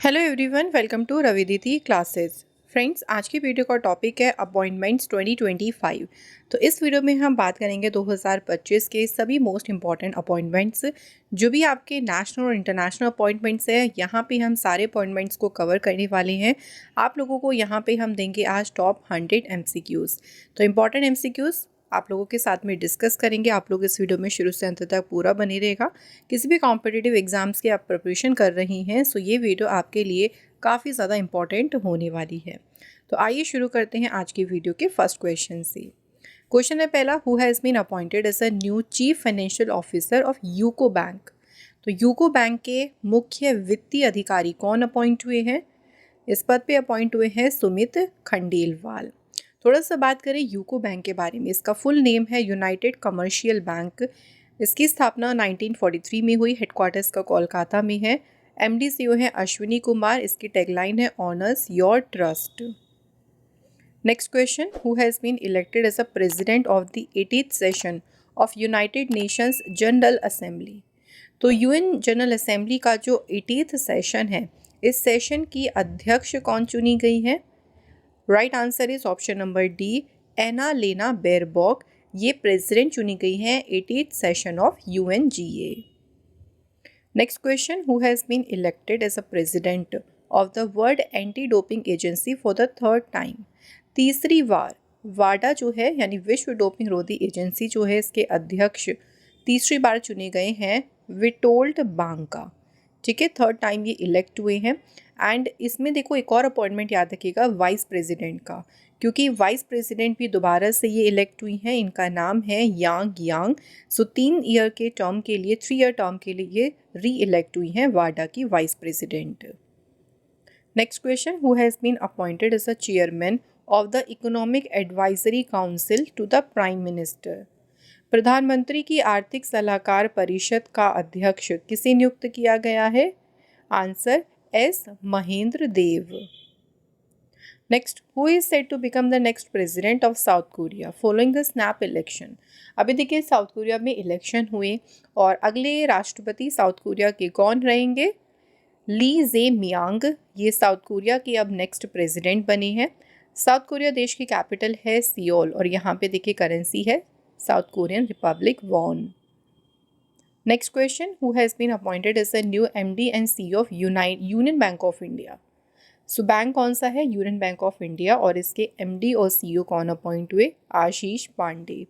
Hello everyone, welcome to Raviditi classes. Friends, आज की video का टॉपिक है अपॉइंटमेंट्स 2025। तो इस वीडियो में हम बात करेंगे 2025 के सभी मोस्ट इंपॉर्टेंट अपॉइंटमेंट्स, जो भी आपके नेशनल और इंटरनेशनल अपॉइंटमेंट्स हैं। यहाँ पे हम सारे अपॉइंटमेंट्स को कवर करने वाले हैं। आप लोगों को यहाँ पे हम देंगे आज टॉप 100 MCQs। तो इम्पॉर्टेंट MCQs आप लोगों के साथ में डिस्कस करेंगे। आप लोग इस वीडियो में शुरू से अंत तक पूरा बने रहेगा। किसी भी कॉम्पिटिटिव एग्जाम्स की आप प्रिपरेशन कर रही हैं, सो ये वीडियो आपके लिए काफ़ी ज़्यादा इंपॉर्टेंट होने वाली है। तो आइए शुरू करते हैं आज की वीडियो के फर्स्ट क्वेश्चन से। क्वेश्चन है पहला, who has been appointed as a new chief financial officer of UCO bank. तो यूको बैंक के मुख्य वित्तीय अधिकारी कौन अपॉइंट हुए हैं? इस पद पे अपॉइंट हुए हैं सुमित खंडेलवाल। थोड़ा सा बात करें यूको बैंक के बारे में। इसका फुल नेम है यूनाइटेड कमर्शियल बैंक। इसकी स्थापना 1943 में हुई। हेडक्वार्टर्स का कोलकाता में है। एमडी सीईओ है अश्विनी कुमार। इसकी टैगलाइन है honours your trust. Next question, who has been elected as a president of the 80th session of United Nations General Assembly. तो यूएन जनरल असेंबली का जो 80th सेशन है, इस सेशन की अध्यक्ष कौन चुनी गई है? Right answer is option number D, Annalena Baerbock. ये प्रेसिडेंट चुनी गई हैं 80th session of UNGA. Next question, who has been elected as a president of the world anti doping agency for the third time. तीसरी बार वाडा जो है, यानी विश्व डोपिंग रोधी एजेंसी जो है, इसके अध्यक्ष तीसरी बार चुने गए हैं विटोल्ड बांका। ठीक है, थर्ड टाइम ये इलेक्ट हुए हैं। एंड इसमें देखो एक और अपॉइंटमेंट याद रखिएगा वाइस प्रेसिडेंट का, क्योंकि वाइस प्रेसिडेंट भी दोबारा से ये इलेक्ट हुई हैं। इनका नाम है यांग यांग। सो 3 ईयर के टर्म के लिए, 3 ईयर टर्म के लिए ये री इलेक्ट हुई हैं वाडा की vice president. Next question, who has been appointed as a chairman of the economic advisory council to the prime minister. प्रधानमंत्री की आर्थिक सलाहकार परिषद का अध्यक्ष किसे नियुक्त किया गया है? Answer S Mahendra Dev. Next, who is said to become the next president of South Korea following the snap election. अभी देखिए, साउथ कोरिया में इलेक्शन हुए और अगले राष्ट्रपति साउथ कोरिया के कौन रहेंगे? ली जे मियांग। ये साउथ कोरिया के अब नेक्स्ट प्रेसिडेंट बने हैं। साउथ कोरिया देश की कैपिटल है सियोल और यहाँ पे देखिए करेंसी है South Korean republic won. Next question, who has been appointed as a new MD and CEO of Union Bank of India. So bank कौन सा है? Union Bank of India. और इसके एमडी और सीईओ कौन अपॉइंट हुए? आशीष पांडे।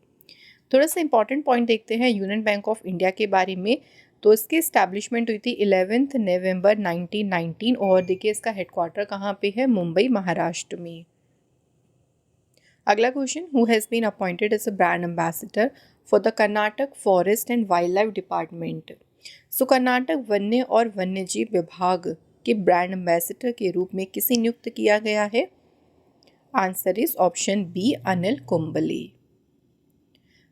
थोड़ा सा इंपॉर्टेंट पॉइंट देखते हैं यूनियन बैंक ऑफ इंडिया के बारे में। तो इसकी इस्टेब्लिशमेंट हुई थी 11 नवंबर 1919 और देखिए इसका हेडक्वार्टर कहाँ पे है? मुंबई, महाराष्ट्र में। अगला question, who has been appointed as a brand ambassador for the Karnataka forest and wildlife department. So Karnataka वन्य और वन्यजीव विभाग के ब्रांड एम्बेसडर के रूप में किसे नियुक्त किया गया है? Answer is option B, Anil Kumble.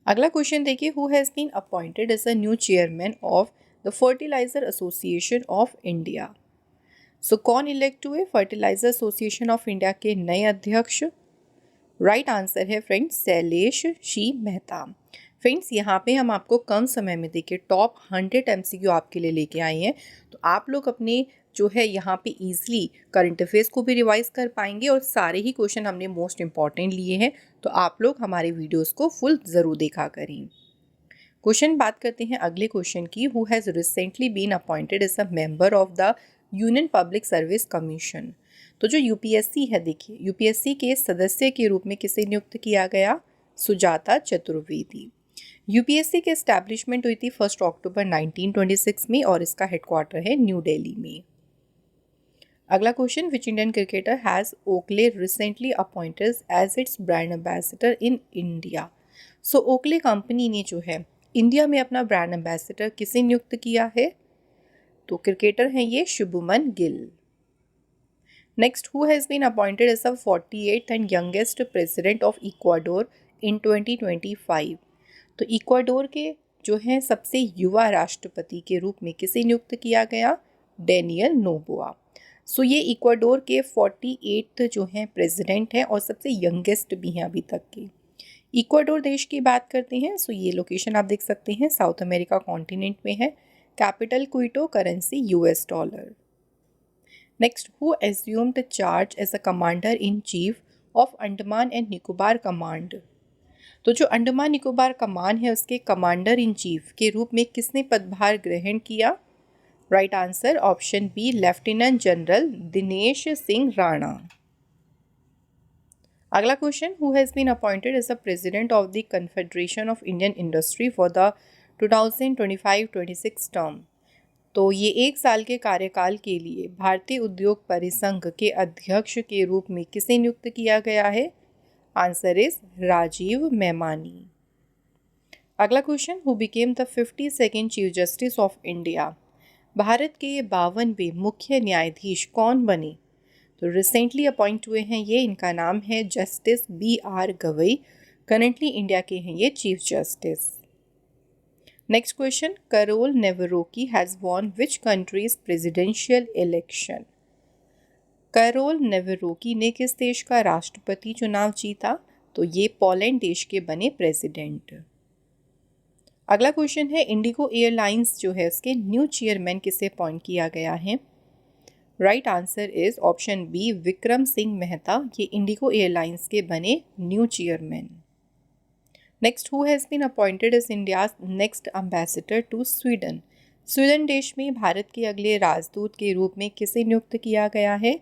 अगला क्वेश्चन देखिए, who has been appointed as a new chairman of the fertiliser association of India. So कौन इलेक्ट हुए फर्टिलाइजर एसोसिएशन ऑफ इंडिया के नए अध्यक्ष? राइट आंसर है friends Shailesh she Mehta. Friends, यहाँ पे हम आपको कम समय में देखिए टॉप 100 MCQ आपके लिए लेके आए हैं। तो आप लोग अपने जो है यहाँ पे इजीली करंट अफेयर्स को भी रिवाइज कर पाएंगे और सारे ही क्वेश्चन हमने मोस्ट इंपॉर्टेंट लिए हैं। तो आप लोग हमारे वीडियोस को फुल ज़रूर देखा करें। क्वेश्चन बात करते हैं अगले क्वेश्चन की, who has recently been appointed as a member of the Union Public Service Commission. तो जो यूपीएससी है, देखिए यूपीएससी के सदस्य के रूप में किसे नियुक्त किया गया? सुजाता चतुर्वेदी। यूपीएससी की एस्टैब्लिशमेंट हुई थी 1 अक्टूबर 1926 में और इसका हेडक्वार्टर है न्यू दिल्ली में। अगला question, which Indian cricketer has Oakley recently appointed as its brand ambassador in India. So Oakley company ने जो है इंडिया में अपना ब्रांड एम्बेसडर किसे नियुक्त किया है? तो क्रिकेटर हैं ये Shubman Gill. Next, who has been appointed as the 48th and youngest president of Ecuador in 2025। तो इक्वाडोर के जो हैं सबसे युवा राष्ट्रपति के रूप में किसे नियुक्त किया गया? Daniel Noboa. सो ये इक्वाडोर के 48th जो हैं प्रेसिडेंट हैं और सबसे यंगेस्ट भी हैं अभी तक के। इक्वाडोर देश की बात करते हैं, सो ये लोकेशन आप देख सकते हैं साउथ अमेरिका कॉन्टिनेंट में है। Capital Quito, currency US dollar. Next, who assumed charge as a commander in chief of Andaman and Nicobar command. तो जो अंडमान निकोबार कमान है उसके कमांडर इन चीफ के रूप में किसने पदभार ग्रहण किया? Right answer option B, lieutenant general Dinesh Singh Rana. अगला question, who has been appointed as the president of the confederation of Indian industry for the 2025-26 term. तो ये एक साल के कार्यकाल के लिए भारतीय उद्योग परिसंघ के अध्यक्ष के रूप में किसे नियुक्त किया गया है? Answer is Rajiv Memani. अगला question, who became the 52nd chief justice of India. Bharat के 52वें मुख्य न्यायाधीश कौन बने? तो रिसेंटली अपॉइंट हुए हैं ये, इनका नाम है justice BR Gavai. Currently India के हैं ये chief justice. Next question, Karol Nawrocki has won which country's presidential election. Karol Nawrocki ने किस देश का राष्ट्रपति चुनाव जीता? तो ये पोलैंड देश के बने प्रेसिडेंट। अगला क्वेश्चन है, इंडिगो एयरलाइंस जो है उसके न्यू चेयरमैन किसे अपॉइंट किया गया है? Right answer is option B, Vikram Singh Mehta. ये इंडिगो एयरलाइंस के बने new chairman. Next, who has been appointed as India's next ambassador to Sweden. Sweden देश में भारत के अगले राजदूत के रूप में किसे नियुक्त किया गया है?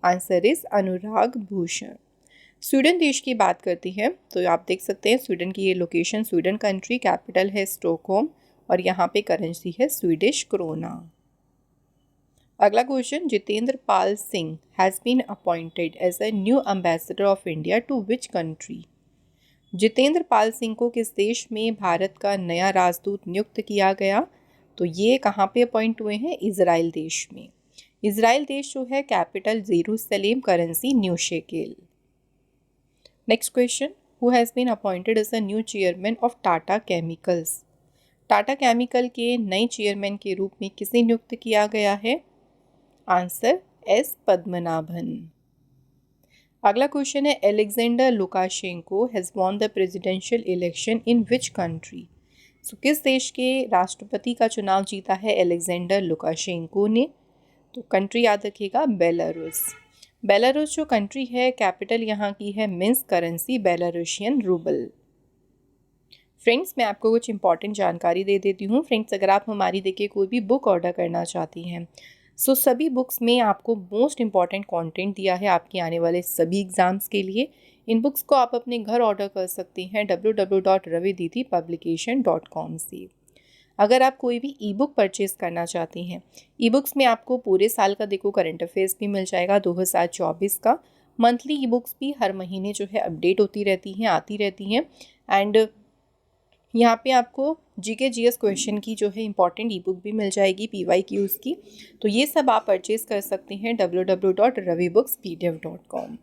Answer is Anurag Bhushan. Sweden देश की बात करती है तो आप देख सकते हैं स्वीडन की ये लोकेशन, स्वीडन कंट्री, कैपिटल है स्टॉकहोम और यहाँ पे करेंसी है स्वीडिश क्रोना। अगला question, Jitendra Pal Singh has been appointed as a new ambassador of India to which country. Jitendra Pal Singh को किस देश में भारत का नया राजदूत नियुक्त किया गया? तो ये कहाँ पे अपॉइंट हुए हैं? इजराइल देश में। इजराइल देश जो है capital Jerusalem, currency new shekel. Next question, who has been appointed as a new chairman of Tata chemicals. Tata chemical के नए चेयरमैन के रूप में किसे नियुक्त किया गया है? Answer S Padmanabhan. अगला क्वेश्चन है, Alexander Lukashenko has won the presidential election in which country. So किस देश के राष्ट्रपति का चुनाव जीता है एलेक्जेंडर लुकाशेंको ने? तो कंट्री याद रखिएगा बेलारूस। बेलारूस जो कंट्री है कैपिटल यहाँ की है Minsk, currency Belarusian rouble. Friends, मैं आपको कुछ इंपॉर्टेंट जानकारी दे देती हूँ। फ्रेंड्स, अगर आप हमारी देखिए कोई भी बुक ऑर्डर करना चाहती हैं सो सभी बुक्स में आपको मोस्ट इम्पॉर्टेंट कंटेंट दिया है आपके आने वाले सभी एग्ज़ाम्स के लिए। इन बुक्स को आप अपने घर ऑर्डर कर सकती हैं www.raviditipublication.com से। अगर आप कोई भी ई बुक परचेज़ करना चाहती हैं, ई बुक्स में आपको पूरे साल का देखो करंट अफेयर्स भी मिल जाएगा 2024 का। मंथली ई बुक्स भी हर महीने जो है अपडेट होती रहती हैं, आती रहती हैं। एंड यहाँ पे आपको जीके जीएस क्वेश्चन की जो है इंपॉर्टेंट ई बुक भी मिल जाएगी PYQs की। तो ये सब आप परचेज़ कर सकते हैं www.ravibookspdf.com।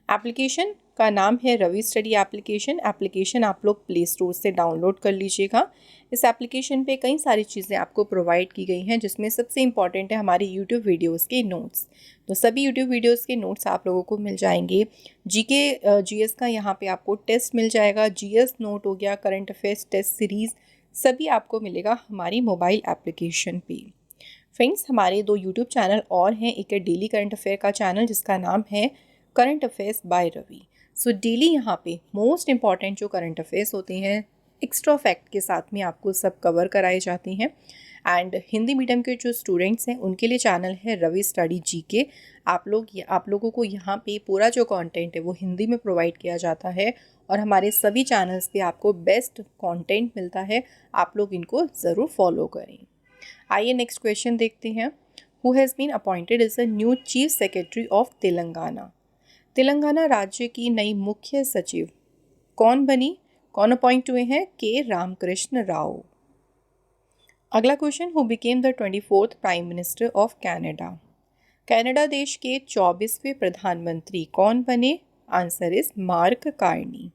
एप्लीकेशन का नाम है रवि स्टडी एप्लीकेशन। एप्लीकेशन आप लोग प्ले स्टोर से डाउनलोड कर लीजिएगा। इस एप्लीकेशन पे कई सारी चीज़ें आपको प्रोवाइड की गई हैं जिसमें सबसे इम्पॉर्टेंट है हमारी यूट्यूब वीडियोस के नोट्स। तो सभी यूट्यूब वीडियोस के नोट्स आप लोगों को मिल जाएंगे। जीके जीएस का यहाँ पे आपको टेस्ट मिल जाएगा, जीएस नोट हो गया, करंट अफेयर्स टेस्ट सीरीज़ सभी आपको मिलेगा हमारी मोबाइल एप्लीकेशन पे। फ्रेंड्स, हमारे 2 यूट्यूब चैनल और हैं। एक है डेली करंट अफेयर का चैनल जिसका नाम है current affairs by Ravi. So daily यहाँ पे मोस्ट इंपॉर्टेंट जो करंट अफेयर्स होते हैं एक्स्ट्रा फैक्ट के साथ में आपको सब कवर कराए जाते हैं। एंड हिंदी मीडियम के जो स्टूडेंट्स हैं उनके लिए चैनल है रवि स्टडी जीके। आप लोगों को यहाँ पे पूरा जो कंटेंट है वो हिंदी में प्रोवाइड किया जाता है और हमारे सभी चैनल्स पे आपको बेस्ट कंटेंट मिलता है। आप लोग इनको ज़रूर फॉलो करें। आइए नेक्स्ट क्वेश्चन देखते हैं। Who has been appointed as a new chief secretary of Telangana. Telangana राज्य की नई मुख्य सचिव कौन बनी? कौन अपॉइंट हुए हैं? के रामकृष्ण राव। अगला question, who became the 24th prime minister of Canada. Canada देश के 24वें प्रधानमंत्री कौन बने? Answer is mark Carney.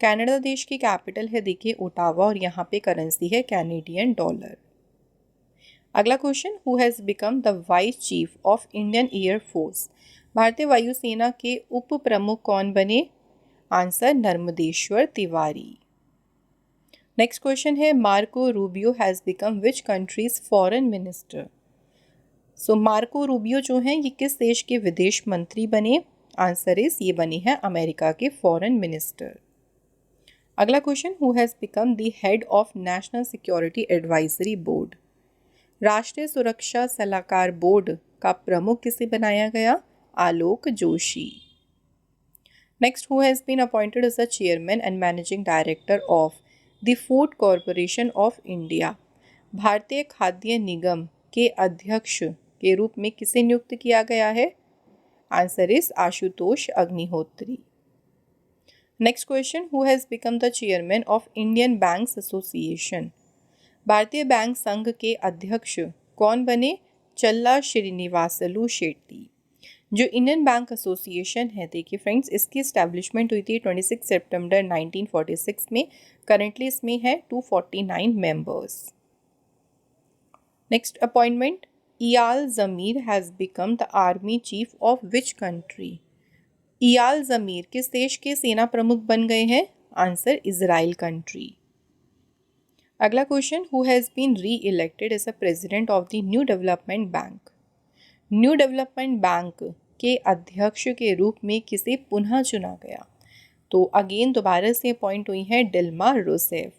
Canada देश की कैपिटल है देखिए ओटावा और यहाँ पे करेंसी है कैनेडियन डॉलर। अगला question, who has become the vice chief of Indian air force. भारतीय वायुसेना के उप प्रमुख कौन बने? Answer Narmadeshwar Tiwari. Next question है, Marco Rubio has become which country's foreign minister. So Marco Rubio जो हैं ये किस देश के विदेश मंत्री बने? आंसर इज ये बने हैं अमेरिका के फॉरेन मिनिस्टर। अगला question, who has become the head of national security advisory board? राष्ट्रीय सुरक्षा सलाहकार बोर्ड का प्रमुख किसे बनाया गया? Alok Joshi. Next, who has been appointed as the chairman and managing director of the food corporation of India? भारतीय खाद्य निगम के अध्यक्ष के रूप में किसे नियुक्त किया गया है? Answer is Ashutosh Agnihotri. Next question, who has become the chairman of Indian banks association? भारतीय बैंक संघ के अध्यक्ष कौन बने? चल्ला श्रीनिवासलू शेट्टी। जो इंडियन बैंक एसोसिएशन है, देखिए फ्रेंड्स, इसकी इस्टेब्लिशमेंट हुई थी 26 सितंबर 1946 में। करंटली इसमें है 249 members. Next appointment, Eyal Zamir has become the army chief of which country? Eyal Zamir किस देश के सेना प्रमुख बन गए हैं? Answer Israel country. अगला क्वेश्चन, हु हैज़ बीन री elected as a president of the New Development Bank? New Development Bank के अध्यक्ष के रूप में किसे पुनः चुना गया? तो अगेन दोबारा से अपॉइंट हुई है डिल्मा रूसेफ।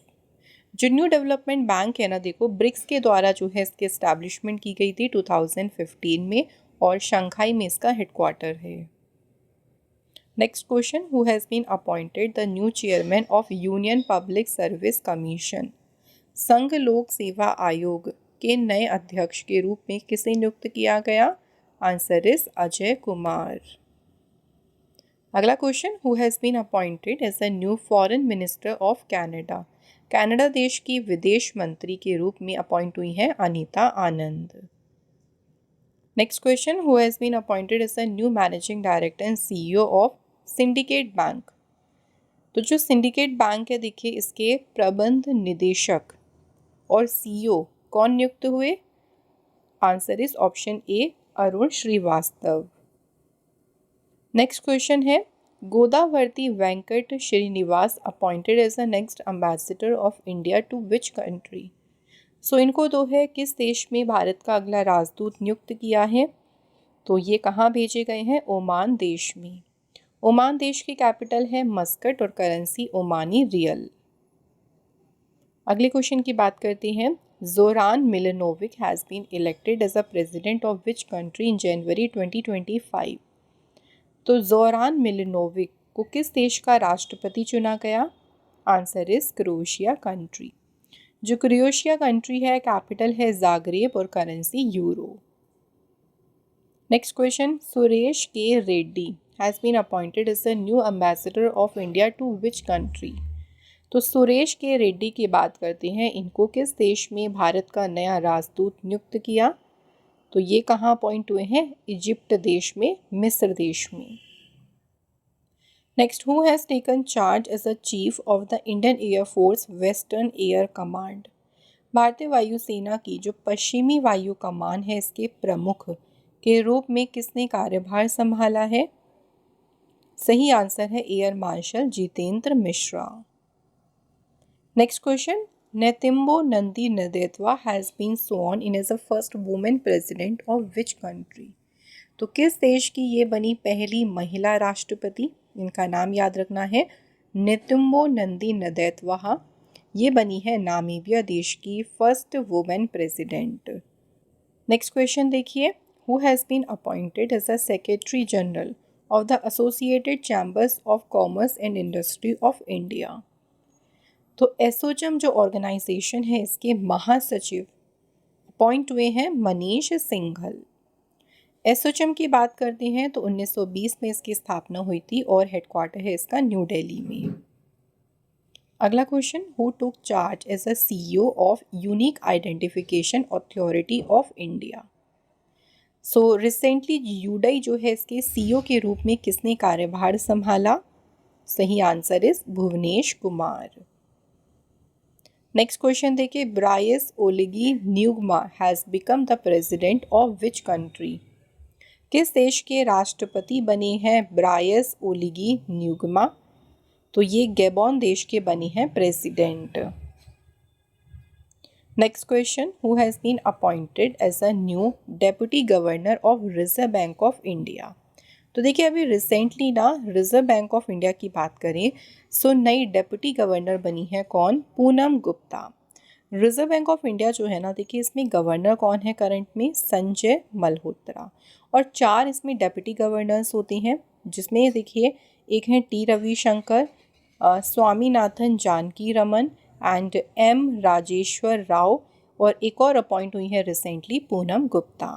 जो न्यू डेवलपमेंट बैंक है ना, देखो ब्रिक्स के द्वारा जो है इसकी एस्टैब्लिशमेंट की गई थी 2015 में और शंघाई में इसका हेडक्वार्टर है। Next question, who has been appointed the new chairman of Union Public Service Commission? संघ लोक सेवा आयोग के नए अध्यक्ष के रूप में किसे नियुक्त किया गया? Answer is Ajay Kumar. अगला question, who has been appointed as a new foreign minister of Canada? Canada देश की विदेश मंत्री के रूप में अपॉइंट हुई हैं Anita Anand. Next question, who has been appointed as a new managing director and CEO of Syndicate Bank? तो जो सिंडिकेट बैंक है, देखिए इसके प्रबंध निदेशक और सीईओ कौन नियुक्त हुए? Answer is option A Arun Srivastava. Next question है, Godavarthi Venkat Srinivas appointed as the next ambassador of India to which country? So इनको तो है किस देश में भारत का अगला राजदूत नियुक्त किया है? तो ये कहाँ भेजे गए हैं? ओमान देश में। ओमान देश की कैपिटल है मस्कट और करेंसी ओमानी रियल। अगले क्वेश्चन की बात करते हैं, Zoran Milanovic has been elected as a president of which country in January 2025? तो जोरान मिलिनोविक को किस देश का राष्ट्रपति चुना गया? Answer is Croatia country. जो क्रोएशिया कंट्री है, कैपिटल है जाग्रेब और currency euro. Next question, Suresh K Reddy has been appointed as the new ambassador of India to which country? तो सुरेश के रेड्डी की बात करते हैं, इनको किस देश में भारत का नया राजदूत नियुक्त किया? तो ये कहाँ अपॉइंट हुए हैं? इजिप्ट देश में, मिस्र देश में। Next, who has taken charge as a chief of the Indian air force western air command? भारतीय वायुसेना की जो पश्चिमी वायु कमान है, इसके प्रमुख के रूप में किसने कार्यभार संभाला है? सही आंसर है air marshal Jitendra Mishra. Next question, Netumbo Nandi Ndaitwah has been sworn in as the first women president of which country? तो किस देश की ये बनी पहली महिला राष्ट्रपति? इनका नाम याद रखना है, नेतिम्बो नंदी नदेतवा। ये बनी है नामीबिया देश की first women president. Next question देखिए, who has been appointed as a secretary general of the Associated Chambers of Commerce and Industry of India? तो एसोचम जो ऑर्गेनाइजेशन है, इसके महासचिव अपॉइंट हुए हैं मनीष सिंघल। एसोचम की बात करते हैं तो 1920 में इसकी स्थापना हुई थी और हेडक्वार्टर है इसका न्यू दिल्ली में। अगला question, who took charge as a CEO of Unique Identification Authority of India? So recently UIDAI जो है इसके सीईओ के रूप में किसने कार्यभार संभाला? सही answer is Bhuvnesh Kumar. Next question देखिए, Brice Oligui Nguema has become the president of which country? किस देश के राष्ट्रपति बने हैं ब्रायस ओलिगी न्यूगमा? तो ये गैबोन देश के बने हैं president. Next question, who has been appointed as a new deputy governor of Reserve Bank of India. तो देखिए अभी रिसेंटली ना रिजर्व बैंक ऑफ इंडिया की बात करें सो नई डेप्यूटी गवर्नर बनी है कौन, Poonam Gupta. Reserve Bank of India जो है ना, देखिए इसमें गवर्नर कौन है करंट में, संजय मल्होत्रा। और 4 इसमें डेप्यूटी गवर्नर्स होते हैं, जिसमें देखिए एक हैं T Ravishankar, Swaminathan Janaki Raman and M Rajeshwar Rao, और एक और अपॉइंट हुई है recently Poonam Gupta.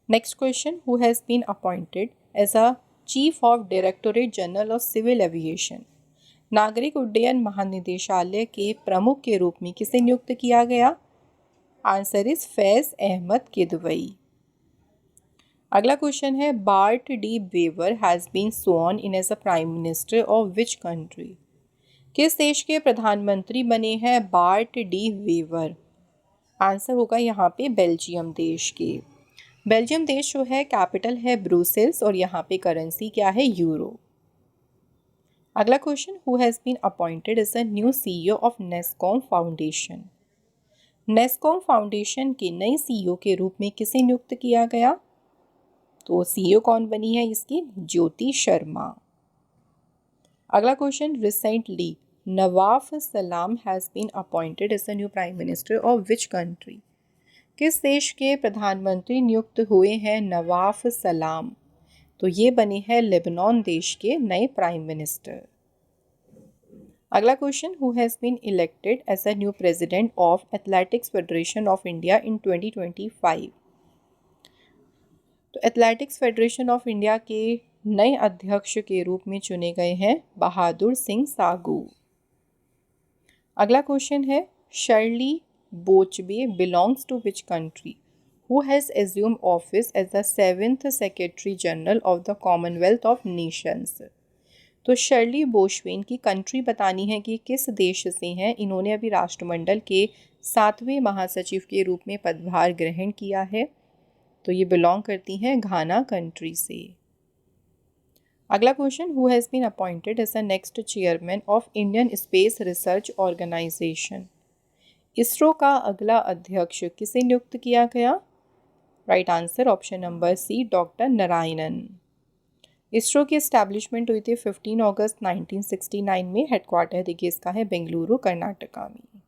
Next question, who has been appointed as a chief of directorate general of civil aviation. नागरिक उड्डयन महानिदेशालय के प्रमुख के रूप में किसे नियुक्त किया गया? Answer is Faiz Ahmed Kidwai. अगला क्वेश्चन है, Bart De Wever has been sworn in as a prime minister of which country. किस देश के प्रधानमंत्री बने हैं बार्ट डी वेवर? आंसर होगा यहाँ पे बेल्जियम देश के। बेल्जियम देश जो है कैपिटल है ब्रुसेल्स और यहाँ पे करेंसी क्या है, यूरो। अगला question, who has been appointed as a new CEO of NASSCOM foundation. NASSCOM foundation के नए सीईओ के रूप में किसे नियुक्त किया गया? तो सीईओ कौन बनी है इसकी, ज्योति शर्मा। अगला question, recently Nawaf Salam has been appointed as a new prime minister of which country. किस देश के प्रधानमंत्री नियुक्त हुए हैं नवाफ सलाम? तो ये बने हैं लेबनान देश के नए प्राइम मिनिस्टर। अगला question, who has been elected as a new president of athletics federation of India in 2025। तो एथलेटिक्स फेडरेशन ऑफ इंडिया के नए अध्यक्ष के रूप में चुने गए हैं बहादुर सिंह सागू। अगला क्वेश्चन है, Shirley Botchwey belongs to which country who has assume office as the 7th secretary general of the Commonwealth of Nations. तो शर्ली बोशवेन की कंट्री बतानी है कि किस देश से हैं। इन्होंने अभी राष्ट्रमंडल के 7वें महासचिव के रूप में पदभार ग्रहण किया है, तो ये बिलोंग करती हैं घाना कंट्री से। अगला question, who has been appointed as the next chairman of Indian Space Research Organisation. ISRO का अगला अध्यक्ष किसे नियुक्त किया गया? Right answer option number C, doctor Narayanan. ISRO की एस्टैब्लिशमेंट हुई थी 15 अगस्त 1969 में। हेडक्वार्टर देखिए इसका है बेंगलुरु कर्नाटका में।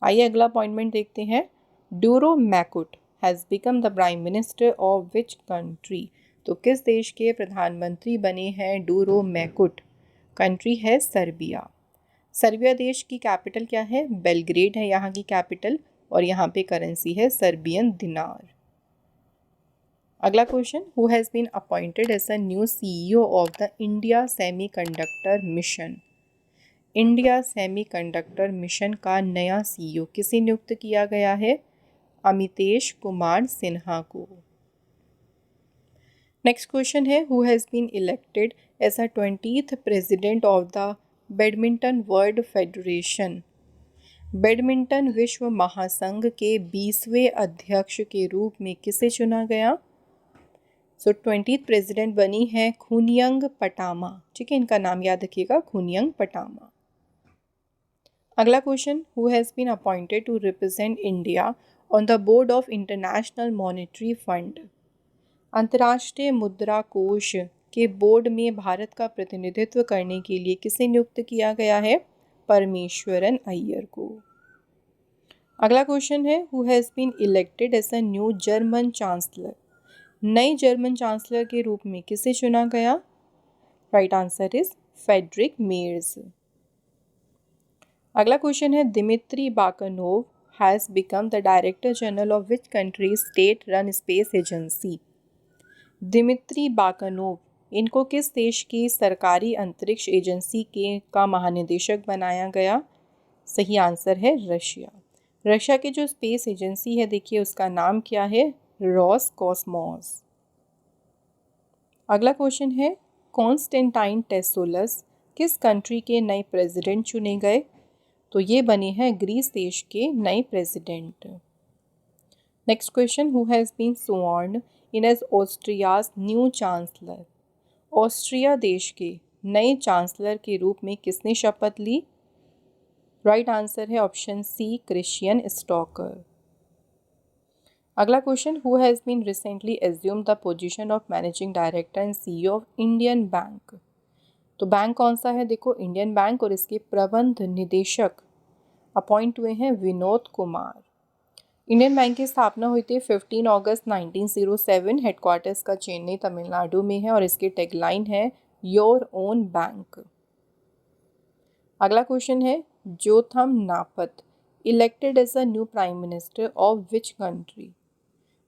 आइए अगला अपॉइंटमेंट देखते हैं, Djuro Macut has become the prime minister of which country. तो किस देश के प्रधानमंत्री बने हैं डूरो मैकुट? कंट्री है सर्बिया। सर्बिया देश की कैपिटल क्या है, बेलग्रेड है यहाँ की कैपिटल, और यहाँ पे करेंसी है सर्बियन दिनार। अगला question, who has been appointed as a new CEO of the India Semiconductor Mission. India Semiconductor Mission का नया सीईओ किसे नियुक्त किया गया है? अमितेश कुमार सिन्हा को। नेक्स्ट क्वेश्चन है, who has been elected as a 20th president of the badminton world federation. Badminton विश्व महासंघ के 20वें अध्यक्ष के रूप में किसे चुना गया? 20th प्रेसिडेंट बनी है खुनियंग पटामा। ठीक है, इनका नाम याद रखिएगा, खुनियंग पटामा। अगला question, who has been appointed to represent India on the board of International Monetary Fund. अंतर्राष्ट्रीय मुद्रा कोष के बोर्ड में भारत का प्रतिनिधित्व करने के लिए किसे नियुक्त किया गया है? परमेश्वरन अय्यर को। अगला क्वेश्चन है, who has been elected as a new German chancellor. नए जर्मन चांसलर के रूप में किसे चुना गया? Right answer is Friedrich Merz. अगला क्वेश्चन है, Dmitry Bakanov has become the director general of which country state run space agency. Dmitry Bakanov, इनको किस देश की सरकारी अंतरिक्ष एजेंसी का महानिदेशक बनाया गया? सही आंसर है रशिया। रशिया की जो स्पेस एजेंसी है देखिए उसका नाम क्या है? Ross Cosmos. अगला क्वेश्चन है, कॉन्स्टेंटाइन टेसोलस किस कंट्री के नए प्रेसिडेंट चुने गए? तो ये बने हैं ग्रीस देश के नए president. Next question, who has been sworn in as Austria's new chancellor. Austria देश के नए चांसलर के रूप में किसने शपथ ली? राइट आंसर है ऑप्शन सी, क्रिश्चियन स्टॉकर। अगला question, who has been recently assume the position of managing director and CEO of Indian Bank. तो बैंक कौन सा है, देखो इंडियन बैंक, और इसके प्रबंध निदेशक अपॉइंट हुए हैं विनोद कुमार। इंडियन बैंक की स्थापना हुई थी 15 अगस्त 1907। हेडक्वार्टर इसका चेन्नई तमिलनाडु में है और इसकी टैगलाइन है योर ओन बैंक। अगला क्वेश्चन है, Jotham Napat elected as a new prime minister of which country.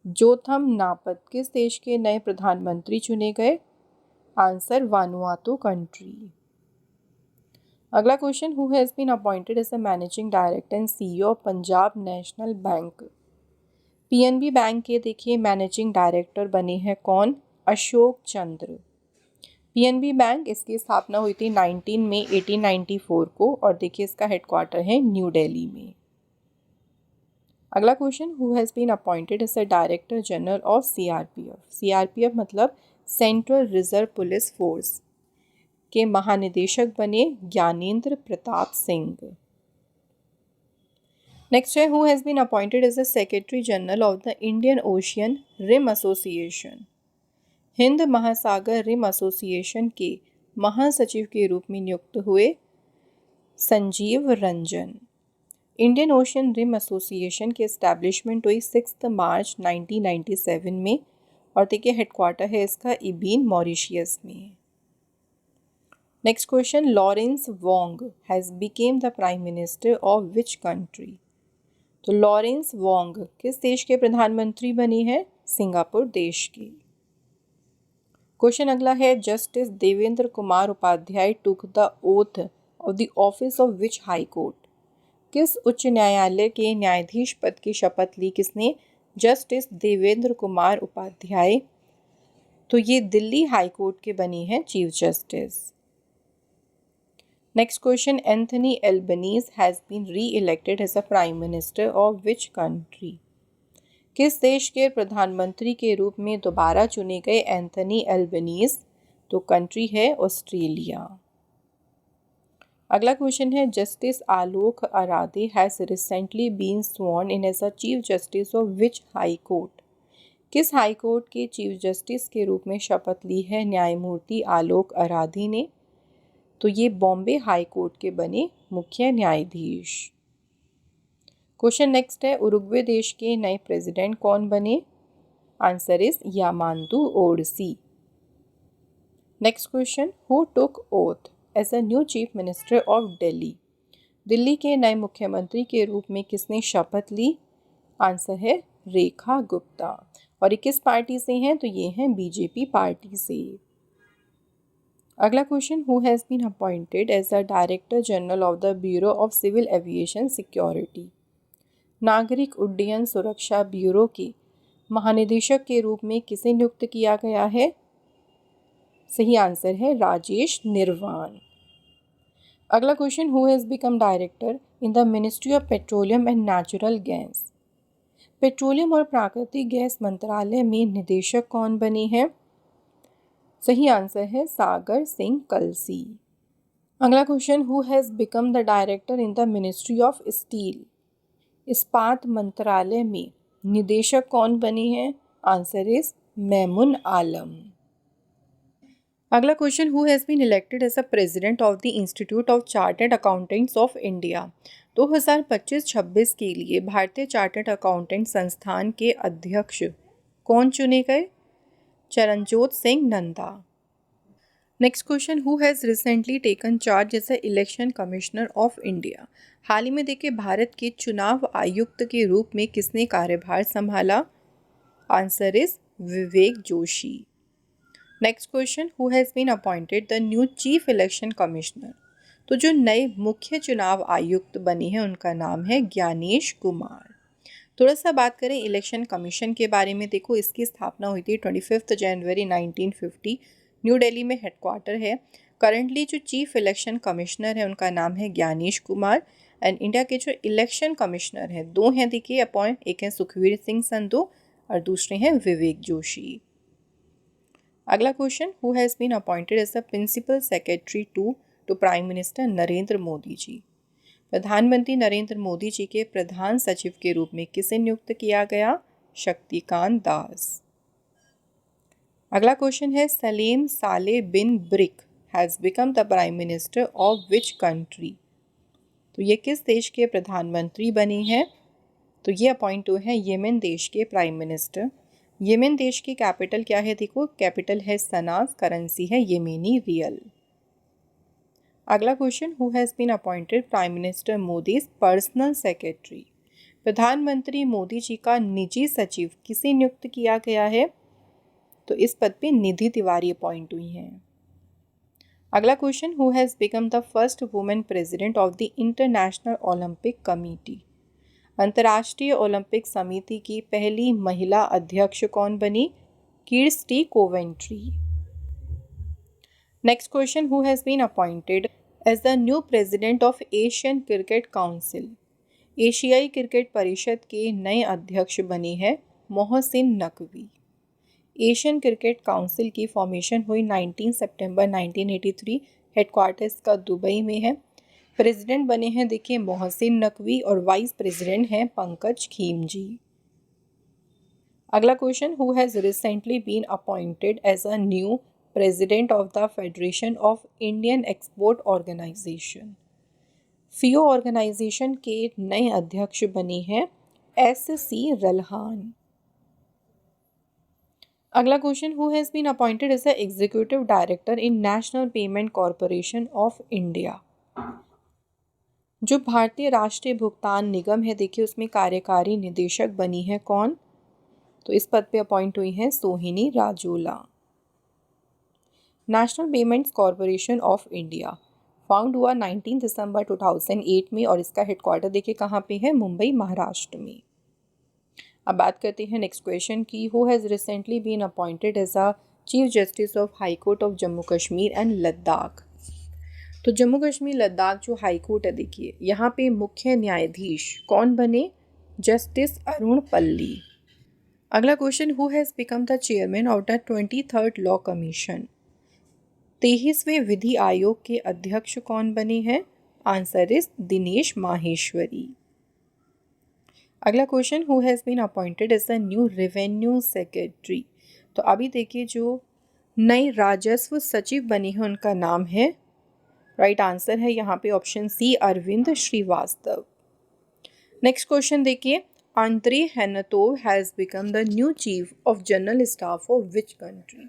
Jotham Napat किस देश के नए प्रधानमंत्री चुने गए। Answer, Vanuatu country. अगला question, who has been appointed as a managing director and CEO of Punjab National Bank. PNB bank के देखिए मैनेजिंग डायरेक्टर बने हैं कौन, अशोक चंद्र। पीएनबी बैंक, इसकी स्थापना हुई थी 19 मई 1894 को और देखिए इसका हेडक्वार्टर है न्यू दिल्ली में। अगला question, who has been appointed as a director general of CRPF. CRPF मतलब सेंट्रल रिजर्व पुलिस फोर्स के महानिदेशक बने ज्ञानेंद्र प्रताप सिंह। नेक्स्ट है, who has been appointed as the secretary general of the Indian Ocean Rim Association. हिंद महासागर rim association के महासचिव के रूप में नियुक्त हुए Sanjeev Ranjan. Indian Ocean Rim Association की एस्टैब्लिशमेंट हुई 6 मार्च 1997 में और देखिए हेडक्वार्टर है इसका इबीन मॉरिशियस में। Next question, Lawrence Wong has became the prime minister of which country. तो लॉरेंस वोंग किस देश के प्रधानमंत्री बने हैं, सिंगापुर देश के। क्वेश्चन अगला है, justice Devendra Kumar Upadhyay took the oath of the office of which high court. किस उच्च न्यायालय के न्यायाधीश पद की शपथ ली किसने, जस्टिस देवेंद्र कुमार उपाध्याय। तो ये दिल्ली हाई कोर्ट के बने हैं chief justice. Next question, Anthony Albanese has been री elected as a prime minister of which country. किस देश के प्रधानमंत्री के रूप में दोबारा चुने गए एंथनी एल्बनीज। तो कंट्री है ऑस्ट्रेलिया। अगला क्वेश्चन है, justice Alok Aradhe has recently been sworn in as a chief justice of which high court. किस हाई कोर्ट के चीफ जस्टिस के रूप में शपथ ली है न्यायमूर्ति आलोक आराधे ने। तो ये बॉम्बे हाई कोर्ट के बने मुख्य न्यायाधीश। क्वेश्चन नेक्स्ट है, उरुग्वे देश के नए प्रेसिडेंट कौन बने। Answer is Yamandu Orsi. Next question, who took oath as a new chief minister of Delhi. Delhi के नए मुख्यमंत्री के रूप में किसने शपथ ली। आंसर है रेखा गुप्ता। और ये किस पार्टी से हैं, तो ये हैं बीजेपी पार्टी से। अगला question, who has been appointed as the director general of the Bureau of civil Aviation Security. नागरिक उड्डयन सुरक्षा ब्यूरो के महानिदेशक के रूप में किसे नियुक्त किया गया है। सही आंसर है राजेश निर्वाण। अगला question, who has become director in the ministry of petroleum and natural gas. Petroleum और प्राकृतिक गैस मंत्रालय में निदेशक कौन बने हैं। सही आंसर है सागर सिंह कलसी। अगला question, who has become the director in the ministry of steel. इस्पात मंत्रालय में निदेशक कौन बने हैं। Answer is Maimun Alam. अगला question, who has been elected as a president of the Institute of Chartered Accountants of India. 2025-26 के लिए भारतीय चार्टर्ड अकाउंटेंट संस्थान के अध्यक्ष कौन चुने गए। Charanjot Singh Nanda. Next question, who has recently taken charge as a election commissioner of India. हाल ही में देखिए भारत के चुनाव आयुक्त के रूप में किसने कार्यभार संभाला। Answer is Vivek Joshi. Next question, who has been appointed the new chief election commissioner. तो जो नए मुख्य चुनाव आयुक्त बने हैं उनका नाम है ज्ञानेश कुमार। थोड़ा सा बात करें इलेक्शन कमीशन के बारे में, देखो इसकी स्थापना हुई थी 25 जनवरी 1950। न्यू दिल्ली में हेडक्वार्टर है। करंटली जो चीफ इलेक्शन कमिश्नर है उनका नाम है ज्ञानेश कुमार। एंड इंडिया के जो इलेक्शन कमिश्नर हैं दो हैं देखिए अपॉइंट, एक है सुखवीर सिंह संधू और दूसरे हैं विवेक जोशी। अगला question, who has been appointed as the principal secretary to prime minister Narendra Modi ji. प्रधानमंत्री नरेंद्र मोदी जी के प्रधान सचिव के रूप में किसे नियुक्त किया गया? शक्तिकांत दास। अगला क्वेश्चन है, Salem Saleh bin Braik has become the prime minister of which country? तो ये किस देश के प्रधानमंत्री बने हैं? तो ये अपॉइंट हुए हैं येमेन देश के प्राइम मिनिस्टर। येमेन देश की कैपिटल क्या है? देखो, कैपिटल है सना, करेंसी है येमेनी रियल। अगला question, who has been appointed prime minister Modi's personal secretary? प्रधानमंत्री मोदी जी का निजी सचिव किसे नियुक्त किया गया है? तो इस पद पे निधि तिवारी अपॉइंट हुई हैं। अगला question, who has become the first women president of the International Olympic Committee? अंतर्राष्ट्रीय ओलंपिक समिति की पहली महिला अध्यक्ष कौन बनी? Kirsty Coventry. Next question, who has been appointed as the new president of Asian Cricket Council? एशियाई क्रिकेट परिषद के नए अध्यक्ष बने हैं Mohsin Naqvi. Asian Cricket Council की फॉर्मेशन हुई 19 सितंबर 1983, हेडक्वार्टर्स का दुबई में है। प्रेसिडेंट बने हैं देखिए मोहसिन नकवी और वाइस प्रेसिडेंट हैं पंकज खीमजी। अगला question, who has recently been appointed as a new president of the Federation of Indian Export Organisation? FIEO organisation के नए अध्यक्ष बने हैं SC रल्हान। अगला question, who has been appointed as the executive director in National Payment Corporation of India? जो भारतीय राष्ट्रीय भुगतान निगम है देखिए, उसमें कार्यकारी निदेशक बनी है कौन? तो इस पद पे अपॉइंट हुई हैं Sohini Rajola. National Payments Corporation of India found हुआ 19 दिसंबर 2008 में और इसका हेडक्वार्टर देखिए कहाँ पे है? मुंबई, महाराष्ट्र में। अब बात करते हैं नेक्स्ट क्वेश्चन की, who has recently been appointed as a chief justice of high court of Jammu Kashmir and Ladakh? तो जम्मू कश्मीर लद्दाख जो हाई कोर्ट है देखिए, यहाँ पे मुख्य न्यायाधीश कौन बने? जस्टिस अरुण पल्ली। अगला question, who has become the chairman of the 23rd law commission? 23वें विधि आयोग के अध्यक्ष कौन बने हैं? Answer is Dinesh Maheshwari. अगला question, who has been appointed as the new revenue secretary? तो अभी देखिए जो नए राजस्व सचिव बने हैं उनका नाम है, राइट आंसर है यहाँ पे option C, Arvind Srivastava. Next question देखिए, Andrii Hnatov has become the new chief of general staff of which country?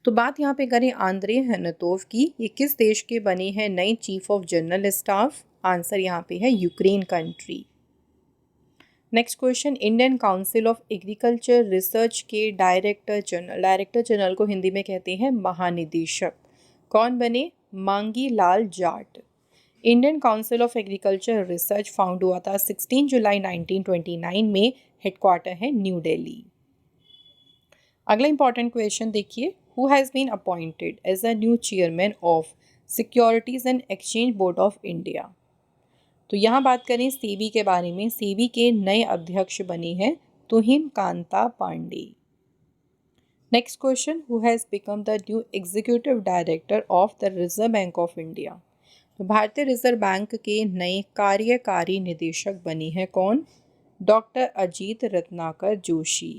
तो बात यहाँ पे करें आंद्रे हेनतोव की, ये किस देश के बने हैं नए chief of general staff? Answer यहाँ पे है Ukraine country. Next question, Indian Council of Agriculture Research के डायरेक्टर जनरल को हिंदी में कहते हैं महानिदेशक, कौन बने? Mangi Lal Jat. Indian Council of Agriculture Research found हुआ था 16 जुलाई 1929 में, हेडक्वार्टर है न्यू दिल्ली। अगला इंपॉर्टेंट क्वेश्चन देखिए, who has been appointed as a new chairman of Securities and Exchange Board of India? तो यहाँ बात करें सेबी के बारे में, सेबी के नए अध्यक्ष बने हैं Tuhin Kanta Pandey. Next question, who has become the new executive director of the Reserve Bank of India? तो भारतीय रिजर्व बैंक के नए कार्यकारी निदेशक बने हैं कौन? Doctor Ajit Ratnakar Joshi.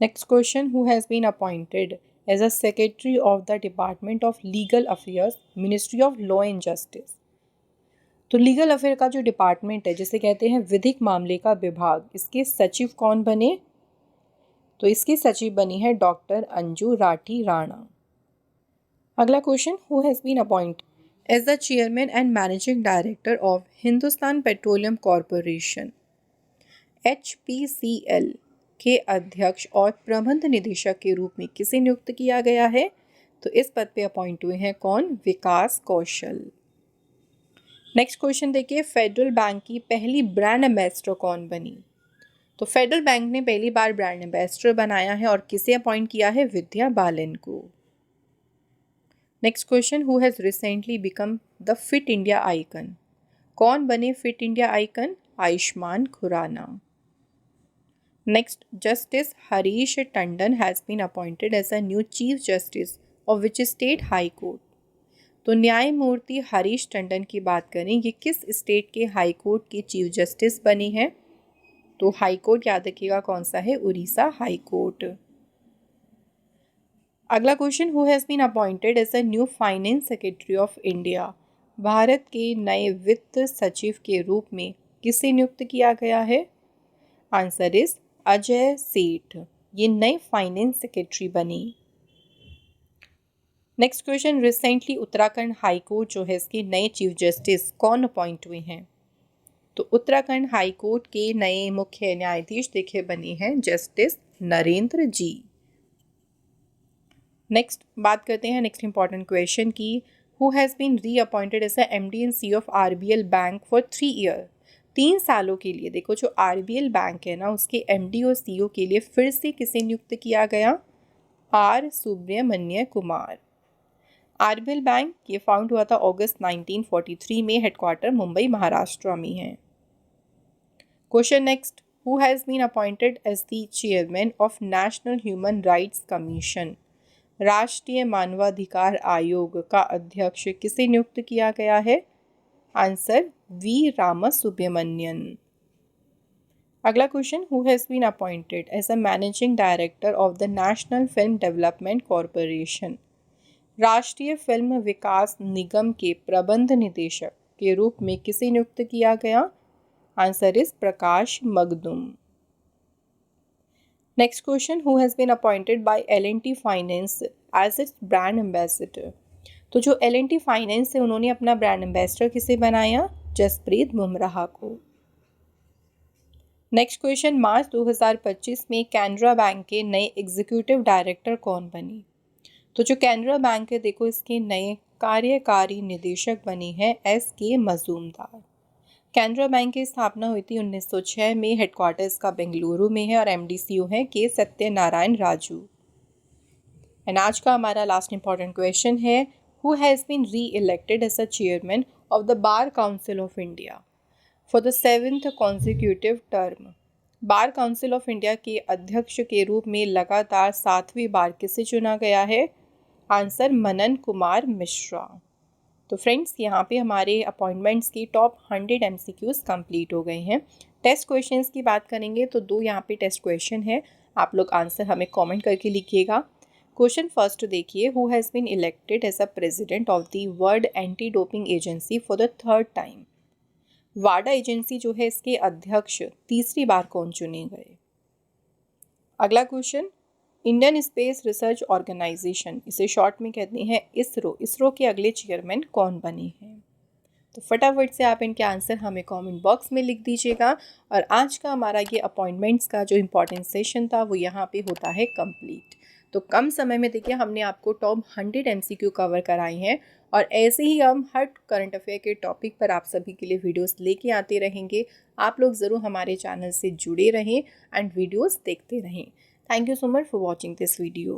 Next question, who has been appointed as a secretary of the department of legal affairs, ministry of law and justice? तो लीगल अफेयर का जो डिपार्टमेंट है जिसे कहते हैं विधिक मामले का विभाग, इसके सचिव कौन बने? तो इसकी सचिव बनी है डॉक्टर अंजू राठी राणा। अगला question, who has been appointed as the chairman and managing director of Hindustan petroleum corporation? HPCL के अध्यक्ष और प्रबंध निदेशक के रूप में किसे नियुक्त किया गया है? तो इस पद पे अपॉइंट हुए हैं कौन? विकास कौशल। नेक्स्ट क्वेश्चन देखिए, फेडरल बैंक की पहली ब्रांड एम्बेसडर कौन बनी? तो फेडरल बैंक ने पहली बार ब्रांड एम्बेसडर बनाया है और किसे अपॉइंट किया है? विद्या बालन को। Next question, who has recently become the Fit India icon? कौन बने Fit India icon? Ayushmann Khurrana. Next, justice Harish Tandon has been appointed as a new chief justice of which state high court? तो न्यायमूर्ति हरीश टंडन की बात करें, ये किस स्टेट के हाई कोर्ट के चीफ जस्टिस बने हैं? तो हाई कोर्ट याद रखिएगा कौन सा है, उड़ीसा हाई कोर्ट। अगला question, who has been appointed as a new finance secretary of India? Bharat के नए वित्त सचिव के रूप में किसे नियुक्त किया गया है? आंसर इज अजय सेठ, ये नए फाइनेंस सेक्रेटरी बने। Next question, recently Uttarakhand high court जो है इसके नए चीफ जस्टिस कौन अपॉइंट हुए हैं? तो उत्तराखंड हाई कोर्ट के नए मुख्य न्यायाधीश देखे बने हैं जस्टिस नरेंद्र जी। नेक्स्ट बात करते हैं नेक्स्ट इंपॉर्टेंट क्वेश्चन की, who has been reappointed as a MD and CEO of RBL bank for 3 year? 3 सालों के लिए देखो जो RBL बैंक है ना, उसके MD और CEO के लिए फिर से किसे नियुक्त किया गया? R Subramanya Kumar. RBL bank ये फाउंड हुआ था अगस्त 1943 में, हेडक्वार्टर मुंबई महाराष्ट्र में है। Question next, who has been appointed as the chairman of National Human Rights Commission? राष्ट्रीय मानवाधिकार आयोग का अध्यक्ष किसे नियुक्त किया गया है? Answer V Ramasubramanian. अगला question, who has been appointed as a managing director of the National Film Development Corporation? राष्ट्रीय फिल्म विकास निगम के प्रबंध निदेशक के रूप में किसे नियुक्त किया गया? Answer is Prakash Magdum. Next question, who has been appointed by L&T finance as its brand ambassador? तो जो L&T फाइनेंस है उन्होंने अपना ब्रांड एम्बेसडर किसे बनाया? जसप्रीत बुमराह को। नेक्स्ट क्वेश्चन, मार्च 2025 में कैनरा बैंक के नए एग्जीक्यूटिव डायरेक्टर कौन बने? तो जो कैनरा बैंक है देखो इसके नए कार्यकारी निदेशक बने हैं SK मजूमदार। कैनरा बैंक की स्थापना हुई थी 1906 में, हेडक्वार्टर्स का बेंगलुरु में है और MD CEO है के सत्यनारायण राजू। एंड आज का हमारा लास्ट इंपॉर्टेंट क्वेश्चन है, हु हैज़ बीन री elected as a chairman of the Bar Council of India for the 7th consecutive term? Bar Council of India के अध्यक्ष के रूप में लगातार 7वीं बार किसे चुना गया है? आंसर मनन कुमार मिश्रा। तो फ्रेंड्स यहाँ पे हमारे अपॉइंटमेंट्स की टॉप 100 MCQs कंप्लीट हो गए हैं। टेस्ट क्वेश्चंस की बात करेंगे तो 2 यहाँ पे टेस्ट क्वेश्चन है, आप लोग आंसर हमें कमेंट करके लिखिएगा। क्वेश्चन फर्स्ट देखिए, who has been elected as a president of the world anti doping agency for the 3rd time? वाडा एजेंसी जो है इसके अध्यक्ष तीसरी बार कौन चुने गए? अगला question, Indian Space Research Organisation, इसे शॉर्ट में कहते हैं इसरो के अगले चेयरमैन कौन बने हैं? तो फटाफट से आप इनके आंसर हमें कमेंट बॉक्स में लिख दीजिएगा। और आज का हमारा ये अपॉइंटमेंट्स का जो इम्पोर्टेंट सेशन था वो यहाँ पे होता है कंप्लीट। तो कम समय में देखिए हमने आपको टॉप 100 MCQ कवर कराए हैं और ऐसे ही हम हर करंट अफेयर के टॉपिक पर आप सभी के लिए वीडियोस लेके आते रहेंगे। आप लोग ज़रूर हमारे चैनल से जुड़े रहें एंड वीडियोस देखते रहें। Thank you so much for watching this video.